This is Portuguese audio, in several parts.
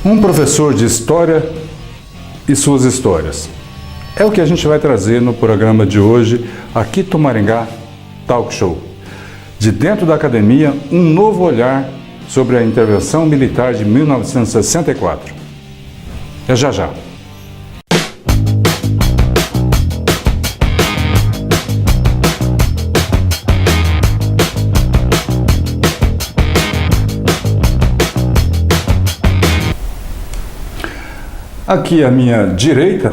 Um professor de história e suas histórias. É o que a gente vai trazer no programa de hoje, aqui do Maringá Talk Show. De dentro da academia, um novo olhar sobre a intervenção militar de 1964. É já já. Aqui à minha direita,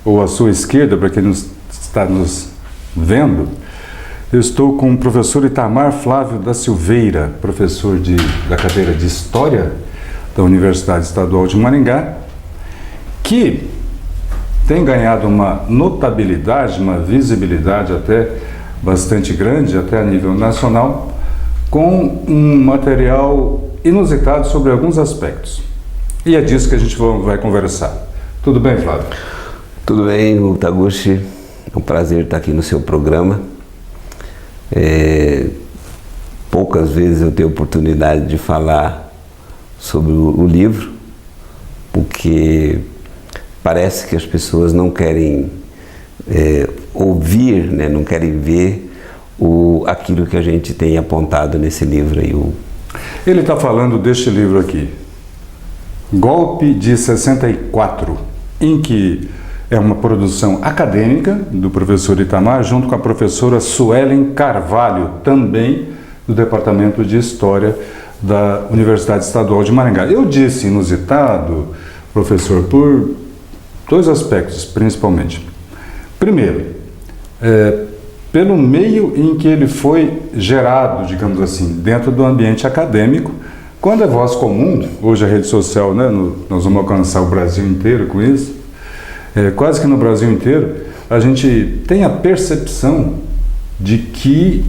ou à sua esquerda, para quem está nos vendo, eu estou com o professor Itamar Flávio da Silveira, professor da cadeira de História da Universidade Estadual de Maringá, que tem ganhado uma notabilidade, uma visibilidade até bastante grande, até a nível nacional, com um material inusitado sobre alguns aspectos. E é disso que a gente vai conversar. Tudo bem, Flávio? Tudo bem, Taguchi. É um prazer estar aqui no seu programa. Poucas vezes eu tenho oportunidade de falar sobre o livro, porque parece que as pessoas não querem ouvir, né? Não querem ver aquilo que a gente tem apontado nesse livro aí. Ele está falando deste livro aqui, Golpe de 64, em que é uma produção acadêmica do professor Itamar, junto com a professora Suelen Carvalho, também do Departamento de História da Universidade Estadual de Maringá. Eu disse inusitado, professor, por dois aspectos, principalmente. Primeiro, pelo meio em que ele foi gerado, digamos assim, dentro do ambiente acadêmico. Quando é voz comum, hoje a rede social, né, nós vamos alcançar o Brasil inteiro com isso, quase que no Brasil inteiro, a gente tem a percepção de que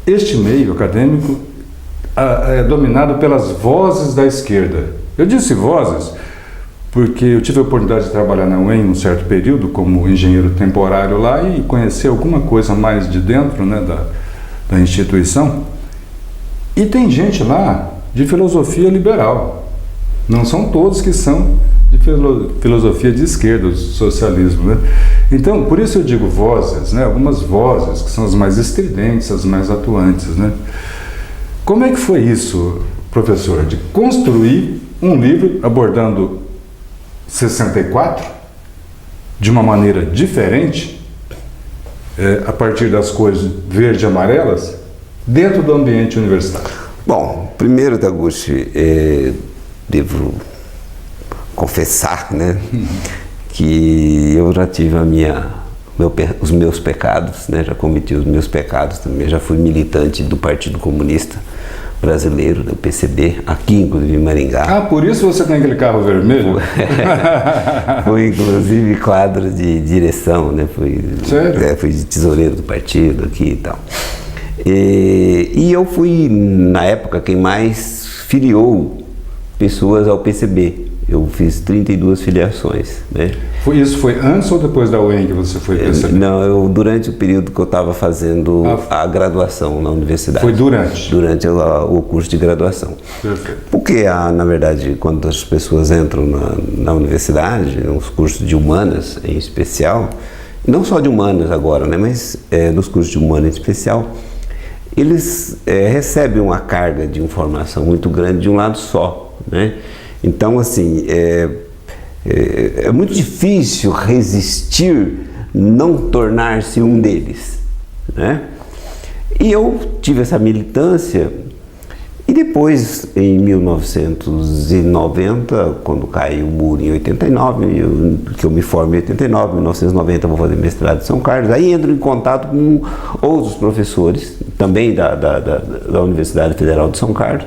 este meio acadêmico é dominado pelas vozes da esquerda. Eu disse vozes porque eu tive a oportunidade de trabalhar na UEM um certo período como engenheiro temporário lá e conhecer alguma coisa mais de dentro, né, da instituição. E tem gente lá de filosofia liberal. Não são todos que são de filosofia de esquerda, do socialismo, né? Então, por isso eu digo vozes, né? Algumas vozes que são as mais estridentes, as mais atuantes, né? Como é que foi isso, professor, de construir um livro abordando 64 de uma maneira diferente, a partir das cores verde e amarelas, dentro do ambiente universitário? Bom, primeiro, Taguchi, devo confessar, né, que eu já tive os meus pecados, né, já cometi os meus pecados também, já fui militante do Partido Comunista Brasileiro, do PCB, aqui inclusive em Maringá. Ah, por isso você tem aquele carro vermelho? Fui inclusive quadro de direção, né, fui de tesoureiro do partido aqui e tal. E eu fui, na época, quem mais filiou pessoas ao PCB. Eu fiz 32 filiações, né? Isso foi antes ou depois da UEM que você foi PCB? Não, durante o período que eu estava fazendo a graduação na universidade. Foi durante? Durante o curso de graduação. Perfeito. Porque, na verdade, quando as pessoas entram na universidade, nos cursos de humanas em especial, não só de humanas agora, né? Mas nos cursos de humanas em especial, eles recebem uma carga de informação muito grande de um lado só, né? Então, assim, é muito difícil resistir, não tornar-se um deles, né? E eu tive essa militância e depois, em 1990, quando caiu o muro em 89, que eu me formo em 89, em 1990 eu vou fazer mestrado em São Carlos, aí entro em contato com outros professores, também da Universidade Federal de São Carlos,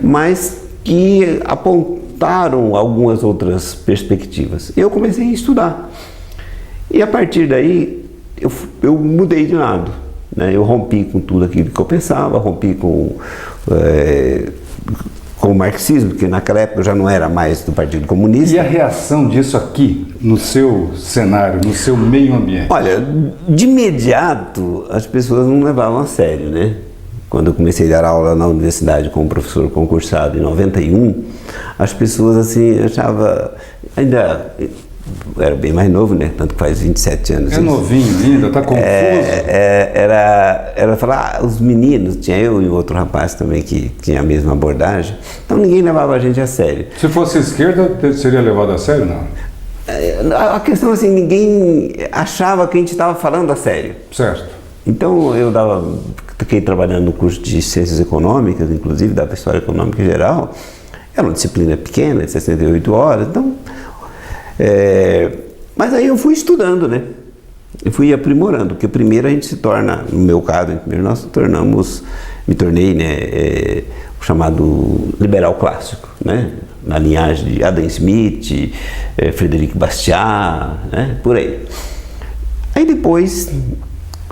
mas que apontaram algumas outras perspectivas. Eu comecei a estudar. E a partir daí, eu mudei de lado, né? Eu rompi com tudo aquilo que eu pensava, rompi com o marxismo, que naquela época eu já não era mais do Partido Comunista. E a reação disso aqui, no seu cenário, no seu meio ambiente? Olha, de imediato as pessoas não levavam a sério, né? quando eu comecei a dar aula na universidade como professor concursado em 91, as pessoas assim achavam, ainda era bem mais novo, né? Tanto que faz 27 anos. É novinho ainda, tá confuso. Era falar, os meninos, tinha eu e outro rapaz também que tinha a mesma abordagem, então ninguém levava a gente a sério. Se fosse esquerda, seria levado a sério, não? A questão assim, ninguém achava que a gente estava falando a sério. Certo. Então eu fiquei trabalhando no curso de Ciências Econômicas, inclusive dava História Econômica em geral, era uma disciplina pequena, de 68 horas, então... mas aí eu fui estudando, né? Eu fui aprimorando, porque primeiro a gente se torna, no meu caso, primeiro nós me tornei, né, o chamado liberal clássico, né? Na linhagem de Adam Smith, Frederic Bastiat, né? Por aí. Aí depois,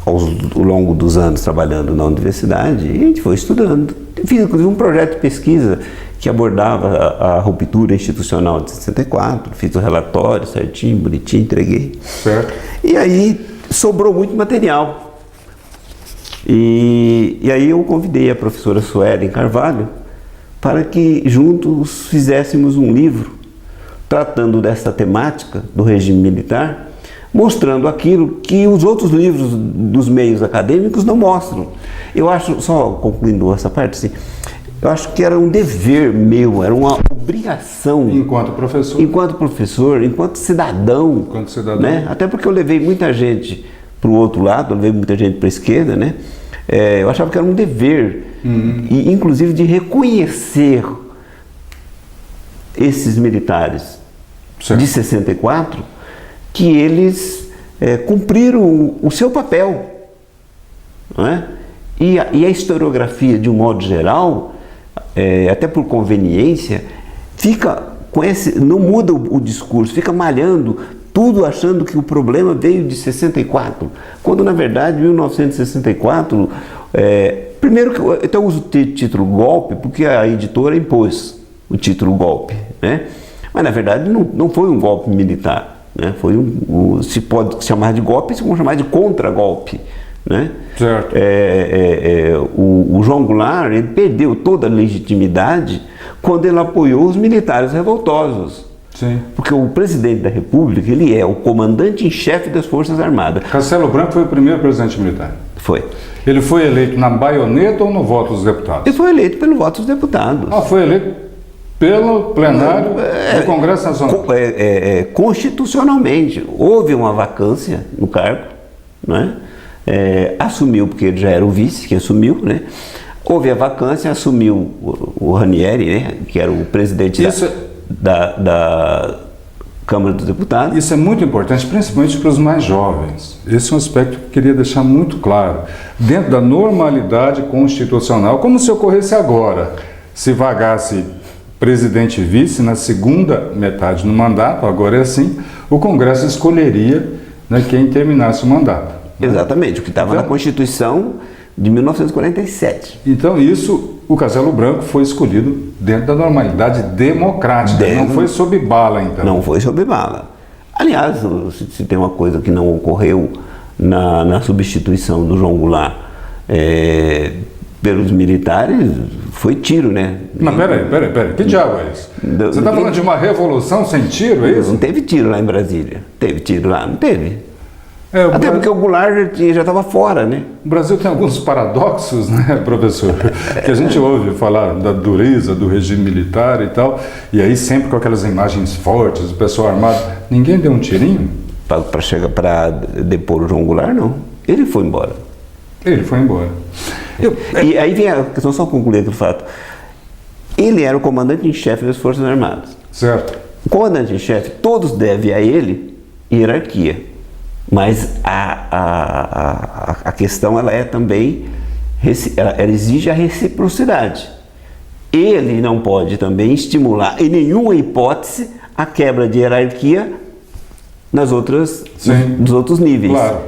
ao longo dos anos trabalhando na universidade, a gente foi estudando. Fiz inclusive um projeto de pesquisa que abordava a ruptura institucional de 64, fiz o relatório certinho, bonitinho, entreguei. Certo. E aí sobrou muito material. E aí eu convidei a professora Suelen Carvalho para que juntos fizéssemos um livro tratando dessa temática do regime militar, mostrando aquilo que os outros livros dos meios acadêmicos não mostram. Eu acho, só concluindo essa parte, assim, eu acho que era um dever meu, era uma obrigação. Enquanto professor, enquanto cidadão. Né? Até porque eu levei muita gente para o outro lado, eu levei muita gente para a esquerda, né? Eu achava que era um dever, e, inclusive de reconhecer esses militares de 64, que eles cumpriram o seu papel. Não é? E a historiografia, de um modo geral, até por conveniência, fica com não muda o discurso, fica malhando tudo achando que o problema veio de 64, quando na verdade 1964, primeiro que eu uso o título golpe porque a editora impôs o título golpe, né? Mas na verdade não foi um golpe militar, né? Foi se pode chamar de golpe, se pode chamar de contra-golpe, né? Certo. O João Goulart, ele perdeu toda a legitimidade quando ele apoiou os militares revoltosos. Sim. Porque o presidente da República, ele é o comandante em chefe das Forças Armadas. Castelo Branco foi o primeiro presidente militar. Foi. Ele foi eleito na baioneta ou no voto dos deputados? Ele foi eleito pelo voto dos deputados. Foi eleito pelo plenário do Congresso Nacional. Constitucionalmente. Houve uma vacância no cargo, né? Assumiu, porque ele já era o vice que assumiu, né? Houve a vacância, assumiu o Ranieri, né? Que era o presidente da Câmara dos Deputados. Isso é muito importante, principalmente para os mais jovens. Esse é um aspecto que eu queria deixar muito claro. Dentro da normalidade constitucional, como se ocorresse agora, se vagasse presidente e vice na segunda metade do mandato, agora é assim, o Congresso escolheria, né, quem terminasse o mandato. Exatamente, o que estava na Constituição de 1947. Então o Castelo Branco foi escolhido dentro da normalidade democrática, não foi sob bala, então. Não foi sob bala. Aliás, se tem uma coisa que não ocorreu na substituição do João Goulart pelos militares, foi tiro, né? Mas peraí, que diabo é isso? Você está falando de uma revolução sem tiro, é isso? Não teve tiro lá em Brasília. Teve tiro lá? Não teve. Até porque o Goulart já estava fora, né? O Brasil tem alguns paradoxos, né, professor? Que a gente ouve falar da dureza do regime militar e tal, e aí sempre com aquelas imagens fortes, o pessoal armado. Ninguém deu um tirinho? Para depor o João Goulart, não. Ele foi embora. Ele foi embora. E aí vem a questão, só concluir aquele fato. Ele era o comandante em chefe das Forças Armadas. Certo. O comandante em chefe, todos devem a ele hierarquia. Mas a questão ela é também, ela exige a reciprocidade. Ele não pode também estimular em nenhuma hipótese a quebra de hierarquia nos outros níveis. Claro.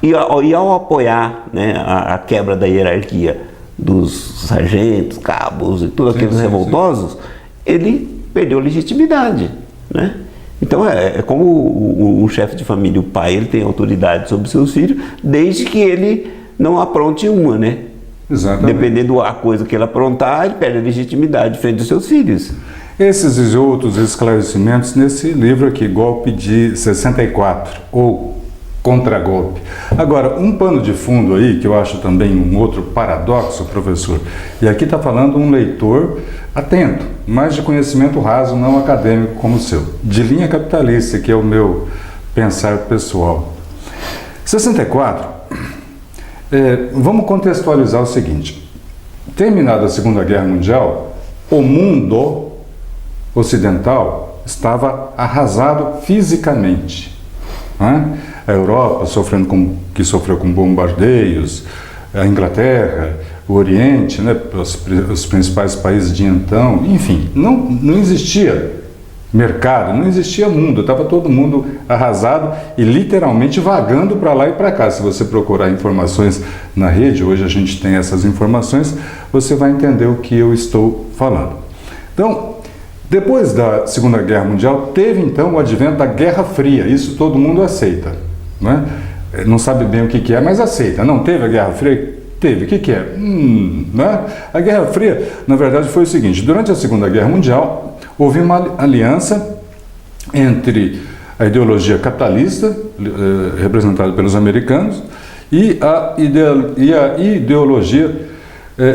E ao apoiar, né, a quebra da hierarquia dos sargentos, cabos e todos aqueles revoltosos, ele perdeu legitimidade, né? Então é como um chefe de família, o pai, ele tem autoridade sobre seus filhos, desde que ele não apronte uma, né? Exatamente. Dependendo da coisa que ele aprontar, ele perde a legitimidade frente dos seus filhos. Esses e outros esclarecimentos nesse livro aqui, Golpe de 64, ou Contragolpe. Agora, um pano de fundo aí, que eu acho também um outro paradoxo, professor, e aqui está falando um leitor atento, mas de conhecimento raso, não acadêmico como o seu, de linha capitalista, que é o meu pensar pessoal. 64, vamos contextualizar o seguinte: terminada a Segunda Guerra Mundial, o mundo ocidental estava arrasado fisicamente, né? A Europa sofreu com bombardeios, a Inglaterra, o Oriente, né? Os principais países de então, enfim, não existia mercado, não existia mundo, estava todo mundo arrasado e literalmente vagando para lá e para cá. Se você procurar informações na rede, hoje a gente tem essas informações, você vai entender o que eu estou falando. Então, depois da Segunda Guerra Mundial, teve então o advento da Guerra Fria. Isso todo mundo aceita, né? Não sabe bem o que é, mas aceita. Não teve a Guerra Fria? Teve. O que é? Né? A Guerra Fria, na verdade, foi o seguinte: durante a Segunda Guerra Mundial, houve uma aliança entre a ideologia capitalista, representada pelos americanos, e a ideologia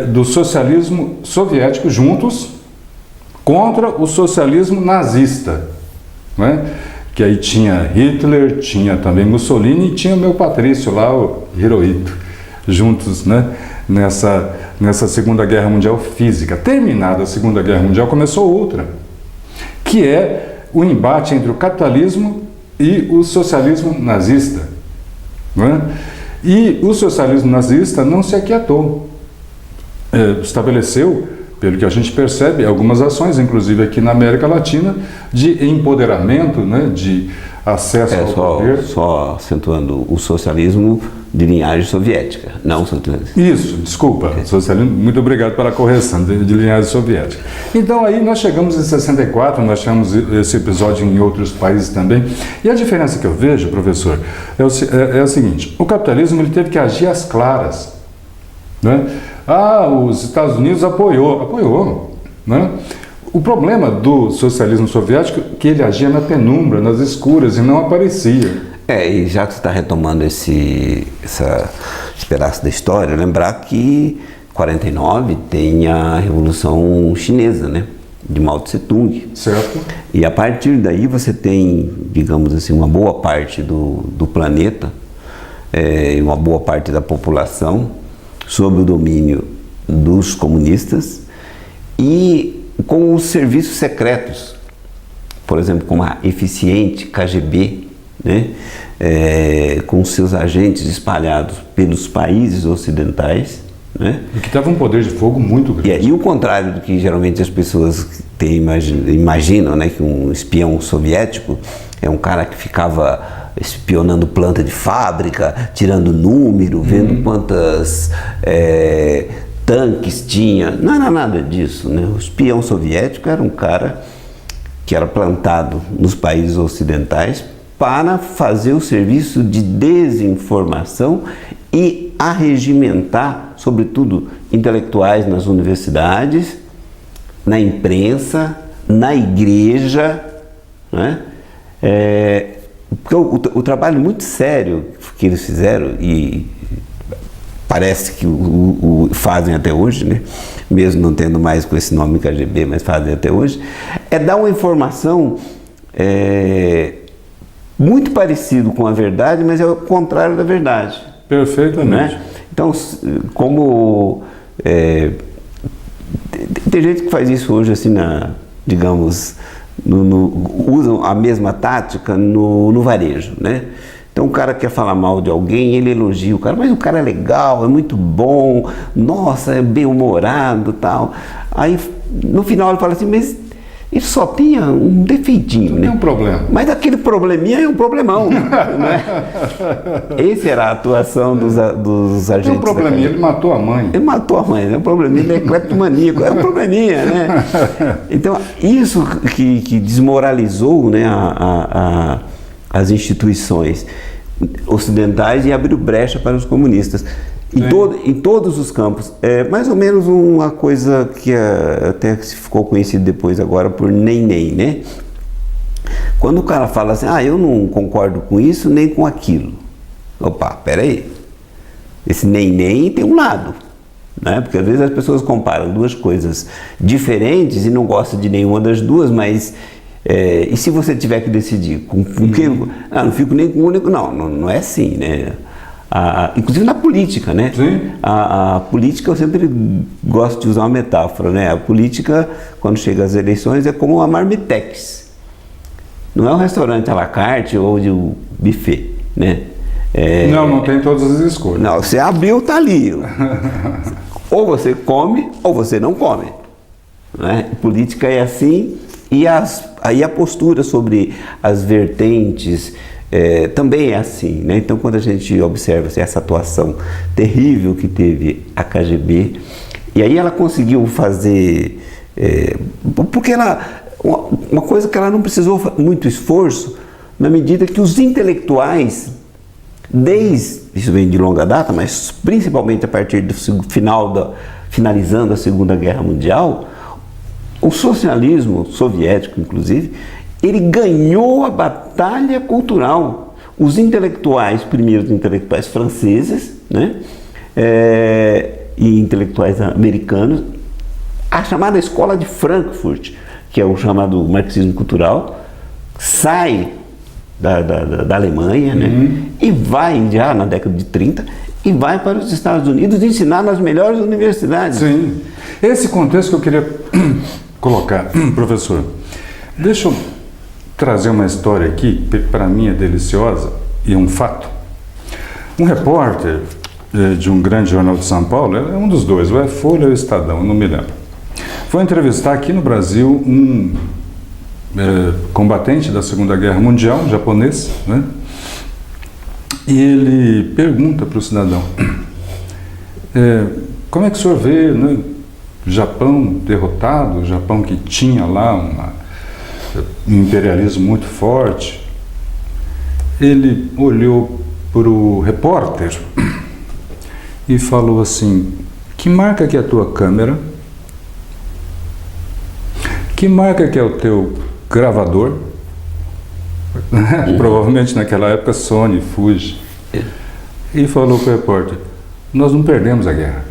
do socialismo soviético juntos, contra o socialismo nazista, né? Que aí tinha Hitler, tinha também Mussolini e tinha o meu patrício lá, o Hirohito, juntos, né? Nessa Segunda Guerra Mundial física. Terminada a Segunda Guerra Mundial, começou outra, que é o embate entre o capitalismo e o socialismo nazista, né? E o socialismo nazista não se aquietou, estabeleceu, pelo que a gente percebe, algumas ações, inclusive aqui na América Latina, de empoderamento, né, de acesso ao poder. Só acentuando, o socialismo de linhagem soviética, não socialismo. Isso, desculpa, socialismo, muito obrigado pela correção, de linhagem soviética. Então aí nós chegamos em 64, nós tivemos esse episódio em outros países também, e a diferença que eu vejo, professor, é o seguinte: o capitalismo ele teve que agir às claras, né? Os Estados Unidos apoiou, né? O problema do socialismo soviético é que ele agia na penumbra, nas escuras, e não aparecia. E já que você está retomando esse pedaço da história, lembrar que em 49 tem a Revolução Chinesa, né? De Mao Tse Tung. Certo. E a partir daí você tem, digamos assim, uma boa parte do planeta, uma boa parte da população sob o domínio dos comunistas e com os serviços secretos, por exemplo, como a eficiente KGB, né? Com seus agentes espalhados pelos países ocidentais, né? E que tava um poder de fogo muito grande. E o contrário do que geralmente as pessoas imaginam, né? Que um espião soviético é um cara que ficava espionando planta de fábrica, tirando número, vendo quantas tanques tinha. Não era nada disso, né? O espião soviético era um cara que era plantado nos países ocidentais para fazer o serviço de desinformação e arregimentar, sobretudo, intelectuais nas universidades, na imprensa, na igreja, né? Porque o trabalho muito sério que eles fizeram, e parece que fazem até hoje, né? Mesmo não tendo mais com esse nome KGB, mas fazem até hoje, é dar uma informação muito parecido com a verdade, mas é o contrário da verdade. Perfeitamente. Né? Então, como tem gente que faz isso hoje assim, digamos, usam a mesma tática no varejo, né? Então o cara quer falar mal de alguém, ele elogia o cara, mas o cara é legal, é muito bom, nossa, é bem-humorado, tal. Aí no final ele fala assim, mas ele só tinha um defeitinho, né? Tem um problema. Mas aquele probleminha é um problemão, né? Essa era a atuação dos agentes. Tem um probleminha, ele matou a mãe. Ele matou a mãe, né? O probleminha, ele é cleptomaníaco, é um probleminha, né? Então, isso que desmoralizou, né, as instituições ocidentais e abriu brecha para os comunistas. Em todos os campos. É mais ou menos uma coisa que até se ficou conhecido depois agora por nem, né? Quando o cara fala assim, eu não concordo com isso nem com aquilo. Opa, peraí. Esse nem tem um lado, né? Porque às vezes as pessoas comparam duas coisas diferentes e não gostam de nenhuma das duas, mas e se você tiver que decidir com quem? Não fico nem com o único. Não é assim, né? Inclusive na política, né? Sim. A política, eu sempre gosto de usar uma metáfora, né? A política, quando chega às eleições, é como uma marmitex. Não é um restaurante à la carte ou de um buffet, né? Não tem todas as escolhas. Não, você abriu, tá ali. Ou você come, ou você não come. Né? Política é assim, e aí a postura sobre as vertentes também é assim, né? Então, quando a gente observa essa atuação terrível que teve a KGB, e aí ela conseguiu fazer, porque uma coisa que ela não precisou muito esforço, na medida que os intelectuais, isso vem de longa data, mas principalmente a partir do finalizando a Segunda Guerra Mundial, o socialismo soviético, inclusive, ele ganhou a batalha cultural. Os intelectuais, primeiros intelectuais franceses, né, e intelectuais americanos, a chamada Escola de Frankfurt, que é o chamado marxismo cultural, sai da Alemanha, né, e vai, já na década de 30, e vai para os Estados Unidos ensinar nas melhores universidades. Sim. Esse contexto que eu queria colocar, professor. Deixa eu trazer uma história aqui, que para mim é deliciosa e é um fato. Um repórter de um grande jornal de São Paulo, é um dos dois, ou é Folha ou é Estadão, não me lembro, foi entrevistar aqui no Brasil um combatente da Segunda Guerra Mundial, um japonês, né? E ele pergunta para o cidadão, como é que o senhor vê, né, o Japão derrotado, o Japão que tinha lá um imperialismo muito forte? Ele olhou para o repórter e falou assim, que marca que é a tua câmera? Que marca que é o teu gravador? Provavelmente naquela época Sony, Fuji. E falou para o repórter, nós não perdemos a guerra.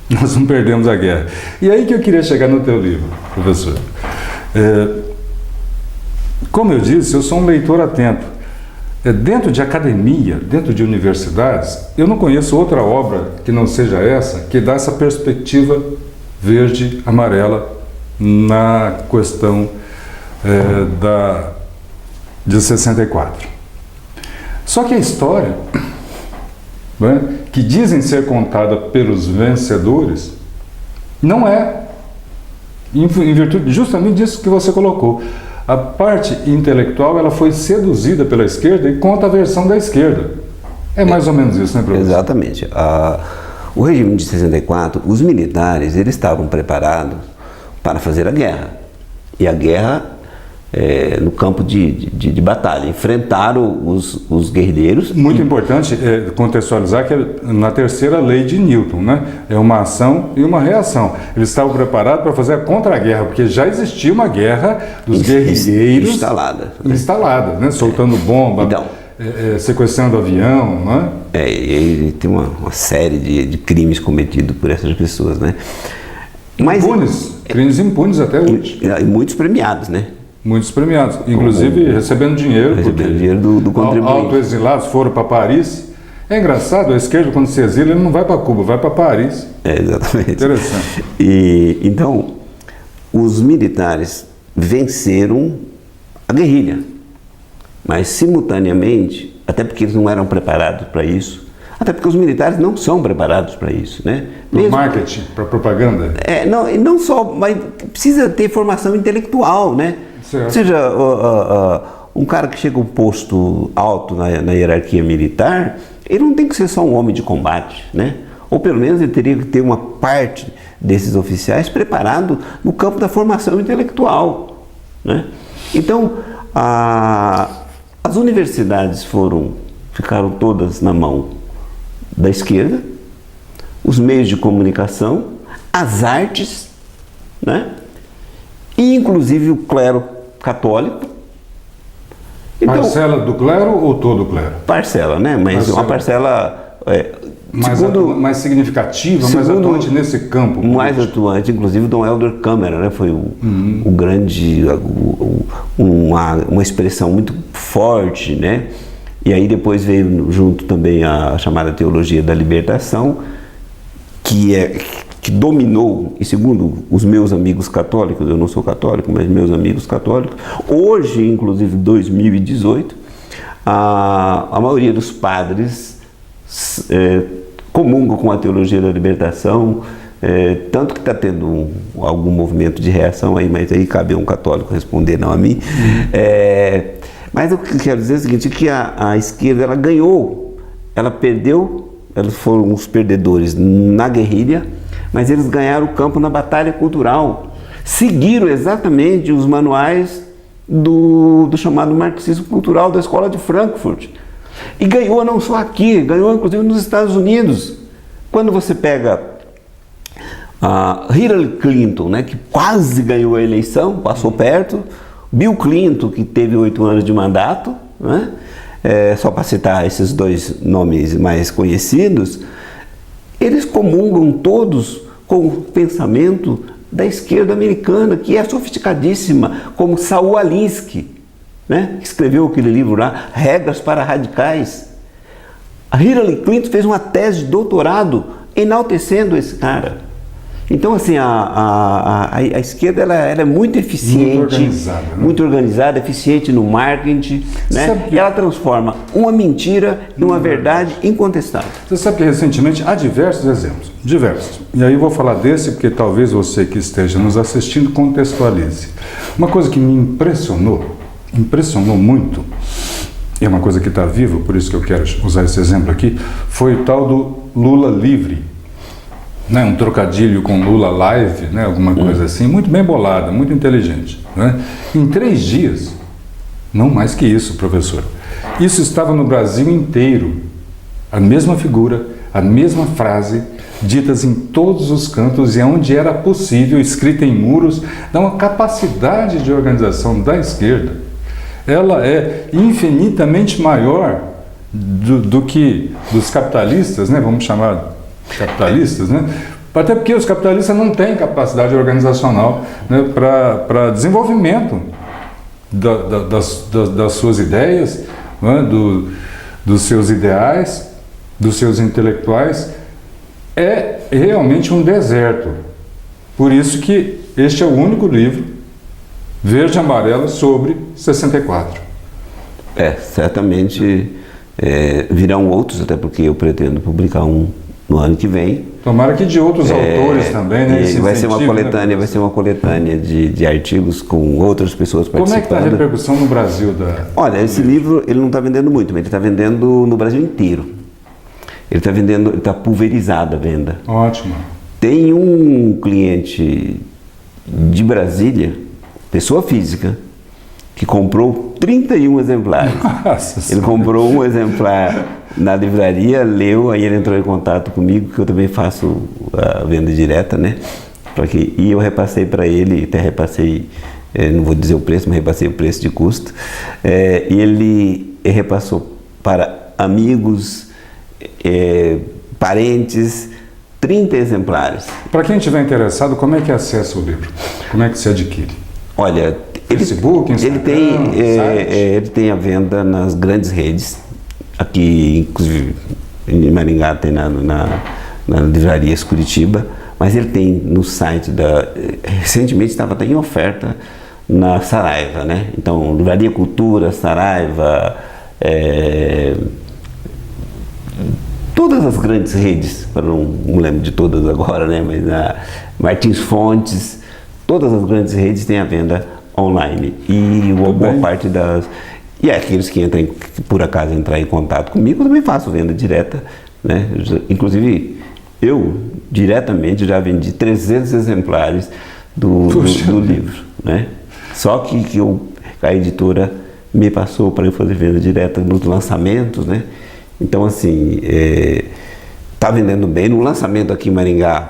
Nós não perdemos a guerra. E aí que eu queria chegar no teu livro, professor. Como eu disse, eu sou um leitor atento. Dentro de academia, dentro de universidades, eu não conheço outra obra que não seja essa, que dá essa perspectiva verde, amarela na questão de 64. Só que a história, né, que dizem ser contada pelos vencedores, não é, em virtude justamente disso que você colocou. A parte intelectual, ela foi seduzida pela esquerda e conta a versão da esquerda. É mais ou menos isso, né, professor? Exatamente. O regime de 64, os militares, eles estavam preparados para fazer a guerra. E a guerra no campo de batalha. Enfrentaram os guerrilheiros. Muito importante contextualizar que é na terceira lei de Newton, né? É uma ação e uma reação. Eles estavam preparados para fazer a contra-guerra, porque já existia uma guerra dos guerrilheiros instalada, né? Soltando bomba, então, sequestrando avião, né? E tem uma série de crimes cometidos por essas pessoas, né? Mas, crimes impunes até hoje. E muitos premiados, né? Muitos premiados, inclusive recebendo dinheiro, do contribuinte. Autoexilados foram para Paris. É engraçado, a esquerda, quando se exila, ele não vai para Cuba, vai para Paris. Exatamente. Interessante. Então, os militares venceram a guerrilha, mas simultaneamente, até porque eles não eram preparados para isso, até porque os militares não são preparados para isso, né? Para marketing, para propaganda? Não só, mas precisa ter formação intelectual, né? Certo. Ou seja, um cara que chega a um posto alto na hierarquia militar, ele não tem que ser só um homem de combate, né? Ou pelo menos ele teria que ter uma parte desses oficiais preparado no campo da formação intelectual, né? Então, as universidades ficaram todas na mão da esquerda, os meios de comunicação, as artes, né? E inclusive o clero católico. Então, parcela do clero ou todo o clero? Parcela, né? Mas uma parcela mais significativa, mais atuante nesse campo. Mais atuante, inclusive Dom Helder Câmara, né? Foi o grande, uma expressão muito forte, né? E aí depois veio junto também a chamada teologia da libertação, que dominou, e segundo os meus amigos católicos, eu não sou católico, mas meus amigos católicos, hoje, inclusive 2018, a maioria dos padres comungam com a teologia da libertação, tanto que está tendo algum movimento de reação aí, mas aí cabe a um católico responder, não a mim. Mas o que eu quero dizer é o seguinte, que a esquerda ela ganhou, ela perdeu, eles foram os perdedores na guerrilha, mas eles ganharam o campo na batalha cultural, seguiram exatamente os manuais do chamado marxismo cultural da escola de Frankfurt. E ganhou não só aqui, ganhou inclusive nos Estados Unidos. Quando você pega a Hillary Clinton, né, que quase ganhou a eleição, passou perto, Bill Clinton, que teve 8 anos de mandato, né, só para citar esses dois nomes mais conhecidos, eles comungam todos com o pensamento da esquerda americana, que é sofisticadíssima, como Saul Alinsky, né, que escreveu aquele livro lá, Regras para Radicais. A Hillary Clinton fez uma tese de doutorado enaltecendo esse cara. Então, assim, a esquerda ela é muito eficiente, muito organizada, eficiente no marketing, né? Ela transforma uma mentira em uma verdade incontestável. Você sabe que recentemente há diversos exemplos, diversos. E aí eu vou falar desse porque talvez você que esteja nos assistindo contextualize. Uma coisa que me impressionou muito, e é uma coisa que está viva, por isso que eu quero usar esse exemplo aqui, foi o tal do Lula livre. Né, um trocadilho com Lula Live, né, alguma coisa assim, muito bem bolada, muito inteligente. Né? Em 3 dias, não mais que isso, professor, isso estava no Brasil inteiro, a mesma figura, a mesma frase, ditas em todos os cantos e onde era possível, escrita em muros, dá uma capacidade de organização da esquerda. Ela é infinitamente maior do que dos capitalistas, né, vamos chamar capitalistas, né? Até porque os capitalistas não têm capacidade organizacional, né, para desenvolvimento das suas ideias, né, dos seus ideais, dos seus intelectuais. É realmente um deserto. Por isso que este é o único livro verde e amarelo sobre 64. Certamente virão outros, até porque eu pretendo publicar um no ano que vem. Tomara que de outros autores também, né? Vai ser uma coletânea de artigos com outras pessoas participando. Como é que está a repercussão no Brasil? Olha, esse livro ele não está vendendo muito, mas ele está vendendo no Brasil inteiro. Ele está vendendo, está pulverizada a venda. Ótimo. Tem um cliente de Brasília, pessoa física, que comprou 31 exemplares. Nossa, ele comprou um exemplar na livraria, leu, aí ele entrou em contato comigo, que eu também faço a venda direta, né? E eu repassei para ele, até repassei, não vou dizer o preço, mas repassei o preço de custo. E ele repassou para amigos, parentes, 30 exemplares. Para quem estiver interessado, como é que acessa o livro? Como é que se adquire? Olha, Facebook, Instagram, ele tem a venda nas grandes redes. Aqui, inclusive, em Maringá tem na livraria Curitiba, mas ele tem no site recentemente estava até em oferta na Saraiva, né? Então, Livraria Cultura, Saraiva, todas as grandes redes, eu não lembro de todas agora, né? Mas Martins Fontes, todas as grandes redes têm a venda online. E uma boa parte E aqueles que por acaso entrar em contato comigo, eu também faço venda direta, né? Inclusive, eu diretamente já vendi 300 exemplares do livro, né? Só que a editora me passou para eu fazer venda direta nos lançamentos, né? Então, assim, está vendendo bem. No lançamento aqui em Maringá,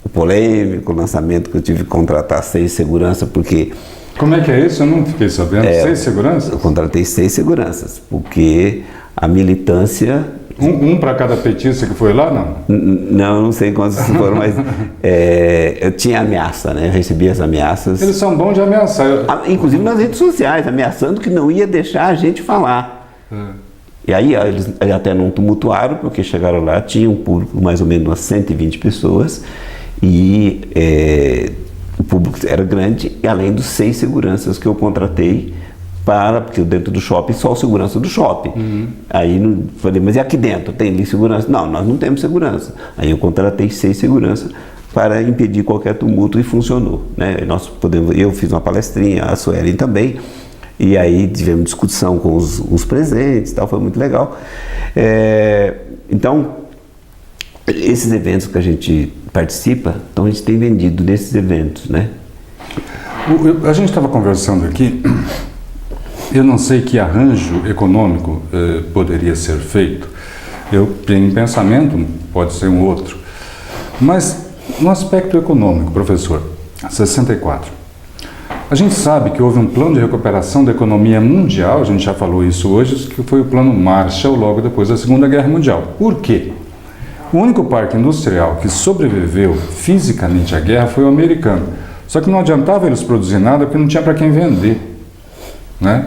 o polêmico lançamento que eu tive que contratar 6 seguranças, porque... Como é que é isso? Eu não fiquei sabendo. 6 seguranças? Eu contratei 6 seguranças, porque a militância... Um para cada petista que foi lá, não? Não sei quantos foram, mas eu tinha ameaça, né? Eu recebi as ameaças. Eles são bons de ameaçar. Inclusive nas redes sociais, ameaçando que não ia deixar a gente falar. E aí eles até não tumultuaram, porque chegaram lá, tinha um público mais ou menos umas 120 pessoas, e o público era grande, e além dos 6 seguranças que eu contratei, porque dentro do shopping só o segurança do shopping. Aí falei, mas e aqui dentro? Tem ali segurança? Não, nós não temos segurança. Aí eu contratei 6 seguranças para impedir qualquer tumulto, e funcionou, né? Eu fiz uma palestrinha, a Suelen também, e aí tivemos discussão com os presentes e tal, foi muito legal. Então, esses eventos que a gente participa, então a gente tem vendido nesses eventos, né? A gente estava conversando aqui. Eu não sei que arranjo econômico poderia ser feito. Eu tenho um pensamento, pode ser um outro. Mas no aspecto econômico, professor, 64. A gente sabe que houve um plano de recuperação da economia mundial, a gente já falou isso hoje, que foi o plano Marshall logo depois da Segunda Guerra Mundial. Por quê? O único parque industrial que sobreviveu fisicamente à guerra foi o americano. Só que não adiantava eles produzir nada porque não tinha para quem vender, né?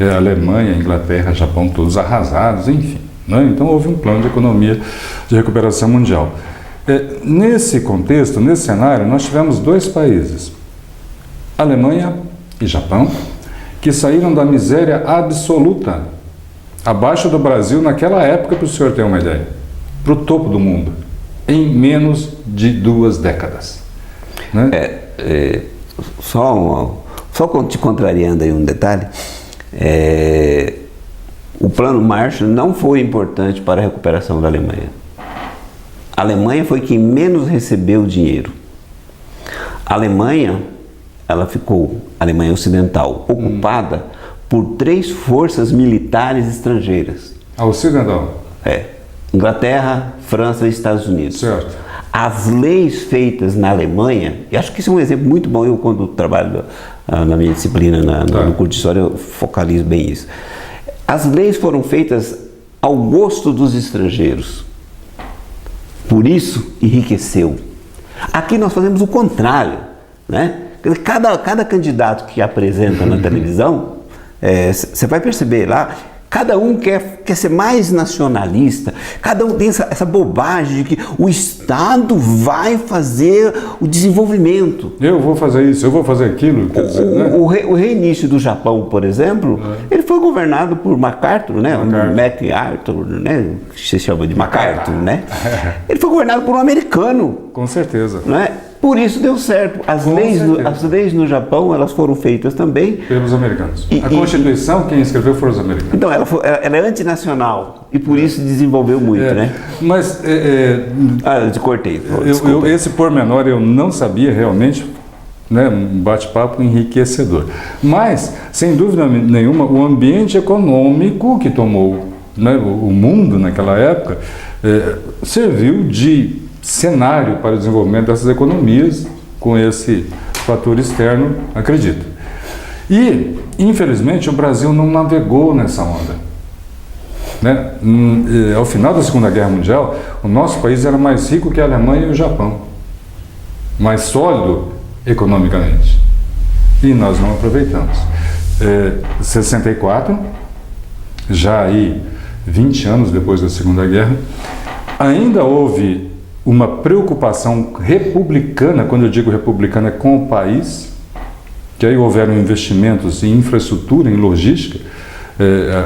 A Alemanha, a Inglaterra, Japão, todos arrasados, enfim, né? Então houve um plano de economia de recuperação mundial. Nesse contexto, nesse cenário, nós tivemos 2 países, Alemanha e Japão, que saíram da miséria absoluta, abaixo do Brasil naquela época, para o senhor ter uma ideia, para o topo do mundo, em menos de 2 décadas. Né? Só te contrariando aí um detalhe, o plano Marshall não foi importante para a recuperação da Alemanha. A Alemanha foi quem menos recebeu dinheiro. A Alemanha, ela ficou, a Alemanha Ocidental, ocupada por 3 forças militares estrangeiras. A Ocidental? Inglaterra, França e Estados Unidos. Certo. As leis feitas na Alemanha, e acho que isso é um exemplo muito bom, eu quando trabalho na minha disciplina, no curso de História, eu focalizo bem isso. As leis foram feitas ao gosto dos estrangeiros, por isso enriqueceu. Aqui nós fazemos o contrário, né? Cada candidato que apresenta na televisão, você vai perceber lá, cada um quer ser mais nacionalista, cada um tem essa bobagem de que o Estado vai fazer o desenvolvimento. Eu vou fazer isso, eu vou fazer aquilo. Quer dizer, né? O reinício do Japão, por exemplo, ele foi governado por MacArthur, né? MacArthur, né? Que se chama de MacArthur, né? Ele foi governado por um americano. Com certeza. Né? Por isso deu certo. As leis no Japão, elas foram feitas também pelos americanos. A Constituição, quem escreveu foram os americanos. Então, ela é antinacional e por isso desenvolveu muito, né? Mas... eu te cortei. Esse pormenor eu não sabia realmente, né? Um bate-papo enriquecedor. Mas, sem dúvida nenhuma, o ambiente econômico que tomou, né, o mundo naquela época serviu de cenário para o desenvolvimento dessas economias com esse fator externo, acredito. E, infelizmente, o Brasil não navegou nessa onda. Né? Ao final da Segunda Guerra Mundial, o nosso país era mais rico que a Alemanha e o Japão, mais sólido economicamente. E nós não aproveitamos. 64, já aí 20 anos depois da Segunda Guerra, ainda houve uma preocupação republicana, quando eu digo republicana, é com o país, que aí houveram investimentos em infraestrutura, em logística,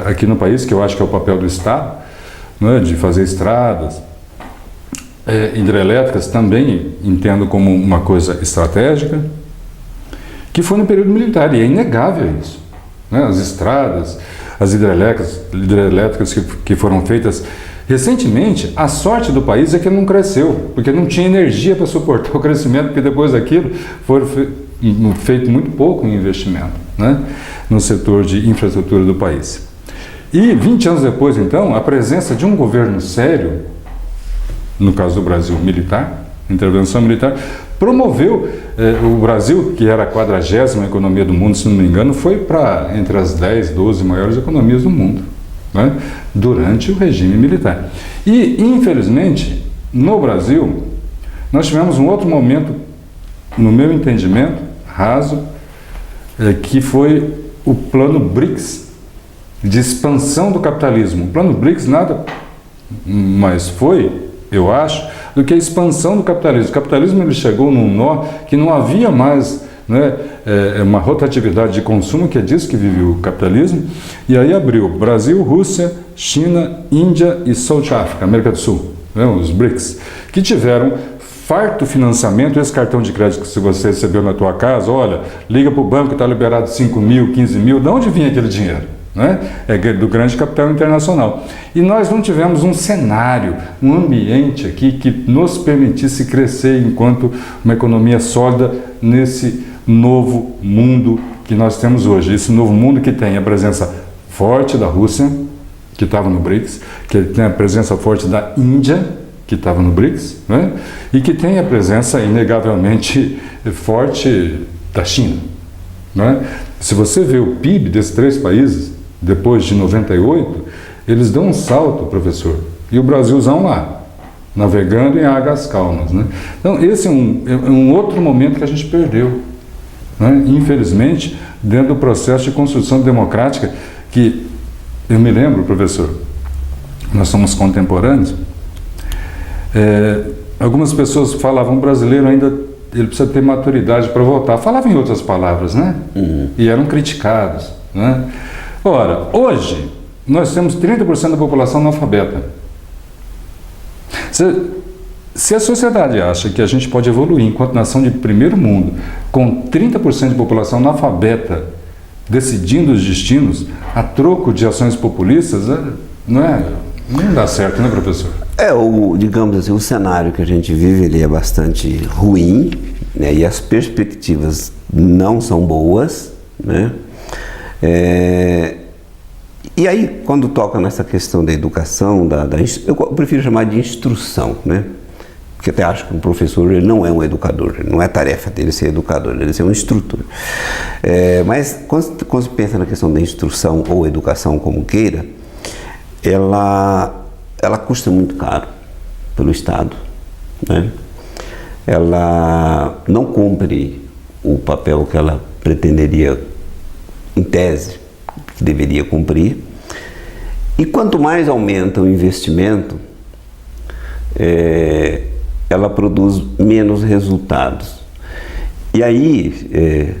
aqui no país, que eu acho que é o papel do Estado, né, de fazer estradas, hidrelétricas também entendo como uma coisa estratégica, que foi no período militar, e é inegável isso. Né, as estradas, as hidrelétricas que foram feitas recentemente, a sorte do país é que não cresceu, porque não tinha energia para suportar o crescimento, porque depois daquilo foi feito muito pouco em investimento, né, no setor de infraestrutura do país. E 20 anos depois, então, a presença de um governo sério no caso do Brasil, militar, intervenção militar, promoveu o Brasil, que era a 40ª economia do mundo, se não me engano, foi para entre as 10, 12 maiores economias do mundo, né, durante o regime militar. E, infelizmente, no Brasil, nós tivemos um outro momento, no meu entendimento, raso, que foi o plano BRICS, de expansão do capitalismo. O plano BRICS nada mais foi, eu acho, do que a expansão do capitalismo. O capitalismo ele chegou num nó que não havia mais, né, uma rotatividade de consumo, que é disso que vive o capitalismo, e aí abriu Brasil, Rússia, China, Índia e South África, América do Sul, né, os BRICS, que tiveram farto financiamento. Esse cartão de crédito que você recebeu na tua casa, olha, liga para o banco, está liberado 5 mil, 15 mil, de onde vinha aquele dinheiro? Né? É do grande capital internacional. E nós não tivemos um cenário, um ambiente aqui que nos permitisse crescer enquanto uma economia sólida nesse novo mundo que nós temos hoje. Esse novo mundo que tem a presença forte da Rússia, que estava no BRICS, que tem a presença forte da Índia, que estava no BRICS, né? E que tem a presença inegavelmente forte da China. Né? Se você vê o PIB desses 3 países, depois de 98, eles dão um salto, professor, e o Brasilzão lá, navegando em águas calmas. Né? Então, esse é um outro momento que a gente perdeu, né? Infelizmente, dentro do processo de construção democrática, que eu me lembro, professor, nós somos contemporâneos, algumas pessoas falavam, o brasileiro ainda ele precisa ter maturidade para votar, falavam em outras palavras, né? E eram criticados, né? Ora, hoje, nós temos 30% da população analfabeta. Se a sociedade acha que a gente pode evoluir enquanto nação de primeiro mundo, com 30% de população analfabeta decidindo os destinos, a troco de ações populistas, não dá certo, né, professor? Digamos assim, o cenário que a gente vive ele é bastante ruim, né, e as perspectivas não são boas, né? E aí, quando toca nessa questão da educação, eu prefiro chamar de instrução, né? Porque até acho que um professor ele não é um educador, não é tarefa dele ser educador, ele é um instrutor. Mas quando se pensa na questão da instrução ou educação como queira, ela custa muito caro pelo Estado, né? Ela não cumpre o papel que ela pretenderia, em tese, que deveria cumprir. E quanto mais aumenta o investimento, ela produz menos resultados. E aí,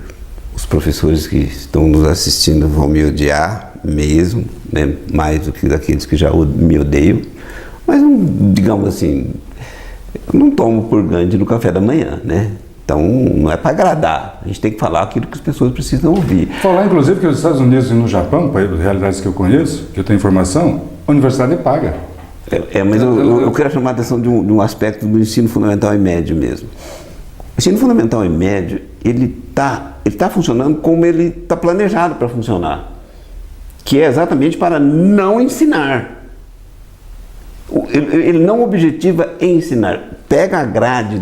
os professores que estão nos assistindo vão me odiar mesmo, né? Mais do que daqueles que já me odeiam. Mas, digamos assim, eu não tomo purgante no café da manhã, né? Então, não é para agradar. A gente tem que falar aquilo que as pessoas precisam ouvir. Falar, inclusive, que nos Estados Unidos e no Japão, realidades que eu conheço, que eu tenho informação, a universidade é paga. Mas eu quero chamar a atenção de um aspecto do ensino fundamental e médio mesmo. O ensino fundamental e médio, ele tá funcionando como ele está planejado para funcionar, que é exatamente para não ensinar. Ele não objetiva ensinar. Pega a grade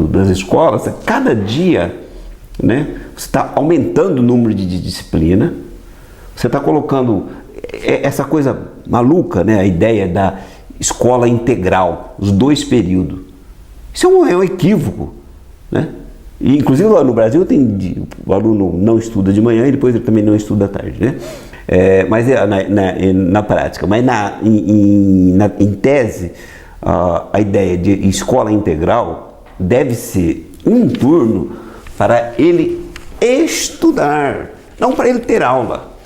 das escolas, cada dia, né, você está aumentando o número de disciplina, você está colocando essa coisa maluca, né, a ideia da escola integral, os 2 períodos. Isso é um equívoco, né? E, inclusive no Brasil o aluno não estuda de manhã e depois ele também não estuda à tarde, né? Mas na prática, mas em tese, a ideia de escola integral deve ser um turno para ele estudar, não para ele ter aula.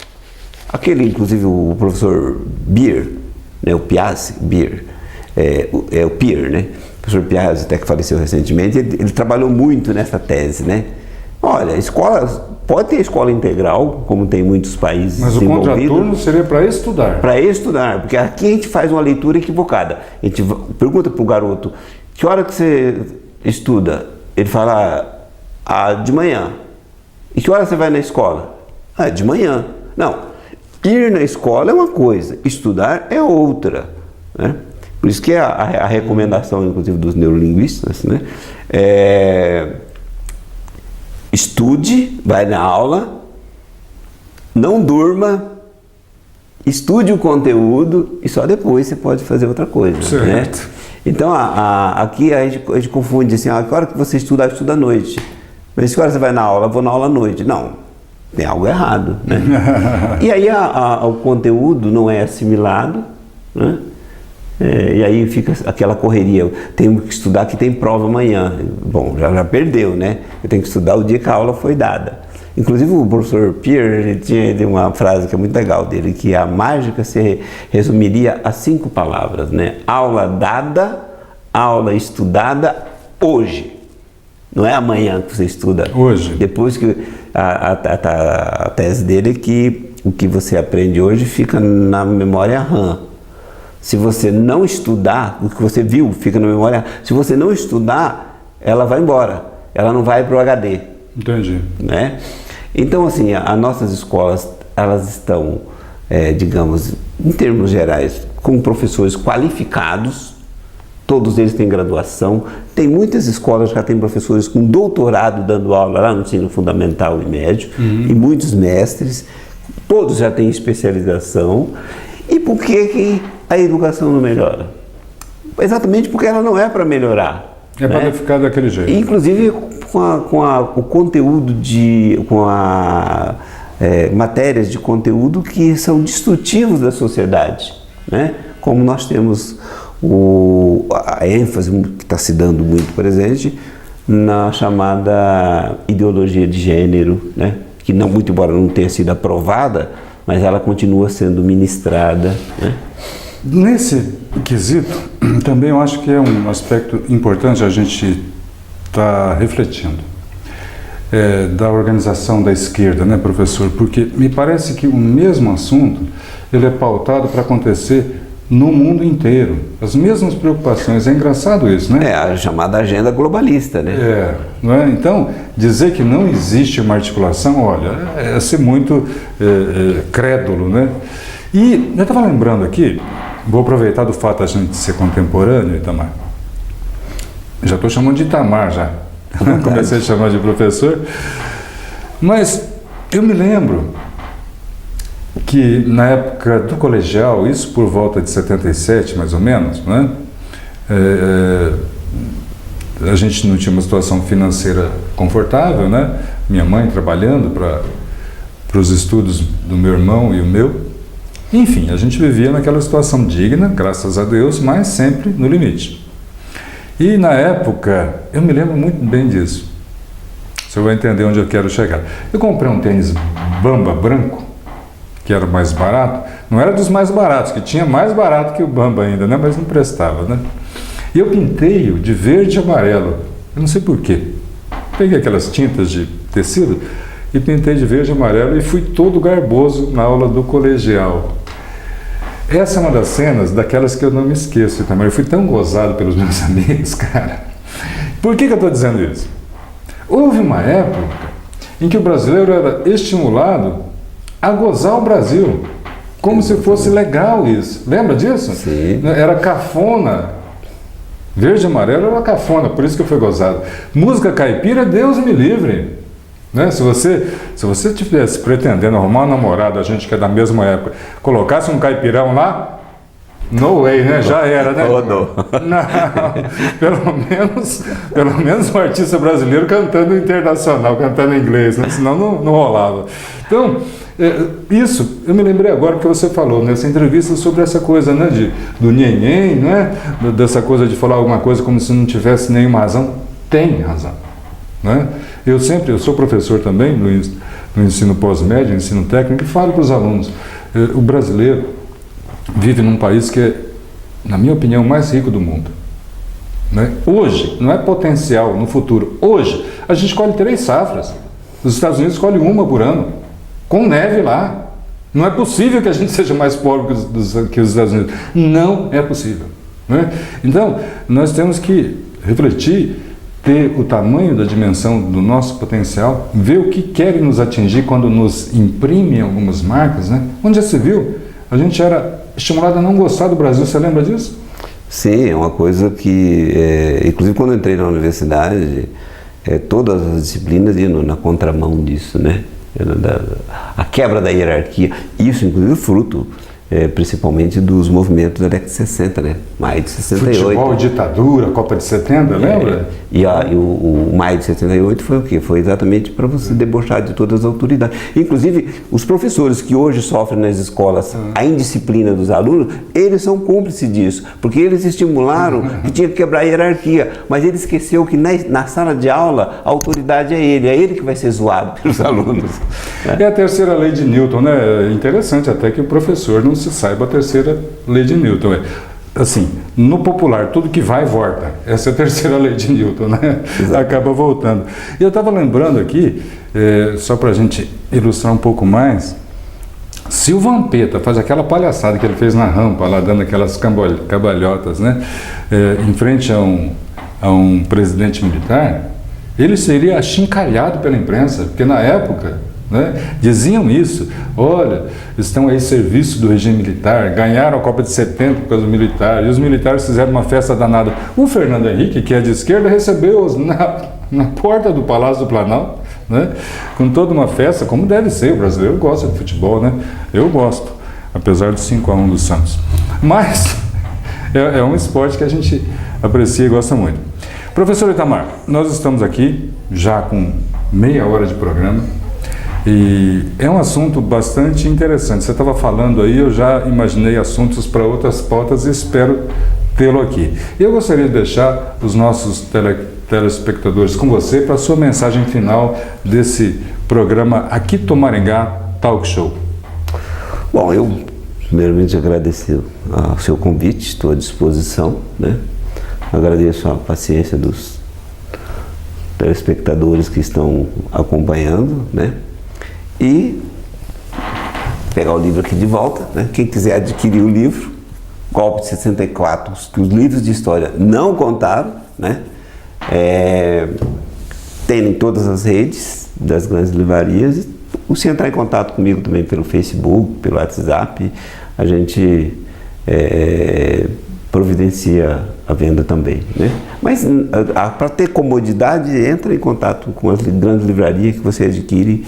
Inclusive, o professor Beer, né, o Piazzi, Beer, o Peer, né? O professor Piazzi, até que faleceu recentemente, ele trabalhou muito nessa tese, né? Olha, pode ter escola integral, como tem muitos países desenvolvidos. Mas o contraturno seria para estudar. Para estudar, porque aqui a gente faz uma leitura equivocada. A gente pergunta para o garoto, que hora que você estuda? Ele fala, de manhã. E que hora você vai na escola? De manhã. Não, ir na escola é uma coisa, estudar é outra, né? Por isso que a recomendação, inclusive, dos neurolinguistas, né? Estude, vai na aula, não durma, estude o conteúdo e só depois você pode fazer outra coisa. Certo. Né? Então, aqui a gente confunde assim, a hora que você estuda à noite. Mas que hora você vai na aula? Vou na aula à noite. Não, tem algo errado. Né? E aí o conteúdo não é assimilado, né? E aí fica aquela correria, tenho que estudar que tem prova amanhã. Bom, já perdeu, né? Eu tenho que estudar o dia que a aula foi dada. Inclusive o professor Pierre, ele tinha uma frase que é muito legal dele, que a mágica se resumiria a 5 palavras, né? Aula dada, aula estudada, hoje. Não é amanhã que você estuda. Hoje. Depois que a tese dele é que o que você aprende hoje fica na memória RAM. Se você não estudar, o que você viu fica na memória. Se você não estudar, ela vai embora. Ela não vai para o HD. Entendi. Né? Então, assim, as nossas escolas, elas estão, digamos, em termos gerais, com professores qualificados. Todos eles têm graduação. Tem muitas escolas que já têm professores com doutorado dando aula lá no ensino fundamental e médio. E muitos mestres. Todos já têm especialização. E por que a educação não melhora? Exatamente porque ela não é para melhorar. É para ficar daquele jeito. Inclusive com o conteúdo matérias de conteúdo que são destrutivos da sociedade, né? Como nós temos a ênfase que está se dando muito presente na chamada ideologia de gênero, né? Que não, muito embora não tenha sido aprovada, mas ela continua sendo ministrada, né? Nesse quesito, também eu acho que é um aspecto importante a gente estar refletindo da organização da esquerda, né, professor? Porque me parece que o mesmo assunto ele é pautado para acontecer no mundo inteiro. As mesmas preocupações. É engraçado isso, né? É a chamada agenda globalista, né? Não é? Então, dizer que não existe uma articulação, olha, é ser muito crédulo, né? E eu estava lembrando aqui, vou aproveitar do fato de a gente ser contemporâneo, Itamar. Já estou chamando de Itamar, já. Comecei a chamar de professor. Mas eu me lembro que na época do colegial, isso por volta de 77, mais ou menos, né? A gente não tinha uma situação financeira confortável, né? Minha mãe trabalhando para os estudos do meu irmão e o meu. Enfim, a gente vivia naquela situação digna, graças a Deus, mas sempre no limite. E na época, eu me lembro muito bem disso. Você vai entender onde eu quero chegar. Eu comprei um tênis Bamba branco, que era o mais barato. Não era dos mais baratos, que tinha mais barato que o Bamba ainda, né? Mas não prestava, né? E eu pintei-o de verde e amarelo. Eu não sei porquê. Peguei aquelas tintas de tecido e pintei de verde e amarelo e fui todo garboso na aula do colegial. Essa é uma das cenas daquelas que eu não me esqueço também. Eu fui tão gozado pelos meus amigos, cara. Por que eu estou dizendo isso? Houve uma época em que o brasileiro era estimulado a gozar o Brasil, como se fosse legal isso. Lembra disso? Sim. Era cafona. Verde e amarelo era cafona, por isso que eu fui gozado. Música caipira, Deus me livre. Né? Se você estivesse pretendendo arrumar uma namorada, a gente que é da mesma época, colocasse um caipirão lá, no way, né? Já era, né? Não, pelo menos um artista brasileiro cantando internacional, cantando em inglês, né? Senão não rolava. Então, isso, eu me lembrei agora porque você falou nessa entrevista sobre essa coisa, né, do nhenhen, né? Dessa coisa de falar alguma coisa como se não tivesse nenhuma razão. Tem razão, né? Eu sou professor também no ensino pós-médio, ensino técnico, e falo para os alunos, o brasileiro vive num país que é, na minha opinião, o mais rico do mundo. Né? Hoje, não é potencial no futuro, hoje a gente colhe 3 safras, os Estados Unidos colhem 1 por ano, com neve lá. Não é possível que a gente seja mais pobre que os Estados Unidos. Não é possível. Né? Então, nós temos que refletir, ter o tamanho da dimensão do nosso potencial, ver o que querem nos atingir quando nos imprimem algumas marcas, né? Onde já se viu? A gente era estimulado a não gostar do Brasil, você lembra disso? Sim, é uma coisa que, inclusive quando eu entrei na universidade, todas as disciplinas iam na contramão disso, né? A quebra da hierarquia, isso inclusive fruto principalmente dos movimentos da década de 60, né? Maio de 68. Futebol, ditadura, Copa de 70, lembra? E o Maio de 78 foi o quê? Foi exatamente para você debochar de todas as autoridades. Inclusive, os professores que hoje sofrem nas escolas a indisciplina dos alunos, eles são cúmplices disso, porque eles estimularam que tinha que quebrar a hierarquia, mas ele esqueceu que na sala de aula a autoridade é ele que vai ser zoado pelos alunos. É a terceira lei de Newton, né? É interessante até que o professor não se saiba a terceira lei de Newton. Assim, no popular, tudo que vai, volta. Essa é a terceira lei de Newton, né? Exato. Acaba voltando. E eu estava lembrando aqui, só para a gente ilustrar um pouco mais, se o Vampeta faz aquela palhaçada que ele fez na rampa, lá dando aquelas cambalhotas, né? Em frente a um presidente militar, ele seria achincalhado pela imprensa, porque na época, né, diziam isso, olha, estão aí serviço do regime militar, ganharam a Copa de 70 por causa do militar, e os militares fizeram uma festa danada. O Fernando Henrique, que é de esquerda, recebeu-os na porta do Palácio do Planalto, né, com toda uma festa, como deve ser, o brasileiro gosta de futebol, né? Eu gosto, apesar do 5-1 do Santos. Mas é um esporte que a gente aprecia e gosta muito. Professor Itamar, nós estamos aqui já com meia hora de programa, e é um assunto bastante interessante. Você estava falando aí, eu já imaginei assuntos para outras pautas e espero tê-lo aqui. Eu gostaria de deixar os nossos telespectadores com você para a sua mensagem final desse programa Aqui Maringá Talk Show. Bom, eu primeiramente agradeço ao seu convite, estou à disposição, né? Agradeço a paciência dos telespectadores que estão acompanhando, né? E pegar o livro aqui de volta, né? Quem quiser adquirir o livro, Golpe de 64, os livros de história não contaram, né? Tem em todas as redes das grandes livrarias. Se entrar em contato comigo também pelo Facebook, pelo WhatsApp, a gente providencia a venda também, né? Mas para ter comodidade, entra em contato com as grandes livrarias que você adquire.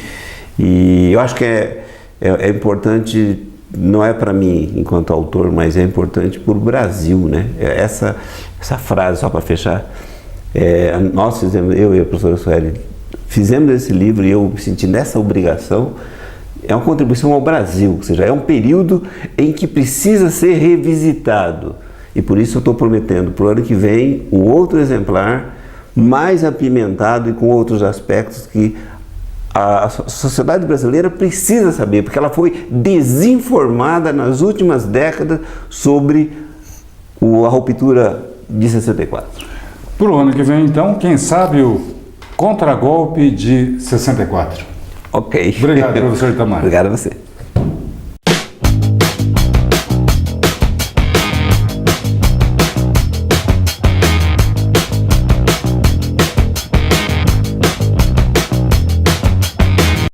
E eu acho que é importante, não é para mim enquanto autor, mas é importante para o Brasil, né? Essa frase, só para fechar, nós fizemos, eu e a professora Sueli, fizemos esse livro e eu me senti nessa obrigação, é uma contribuição ao Brasil, ou seja, é um período em que precisa ser revisitado. E por isso eu estou prometendo para o ano que vem um outro exemplar mais apimentado e com outros aspectos que a sociedade brasileira precisa saber, porque ela foi desinformada nas últimas décadas sobre a ruptura de 64. Para o ano que vem, então, quem sabe o contragolpe de 64. Ok. Obrigado, professor Itamar. Obrigado a você.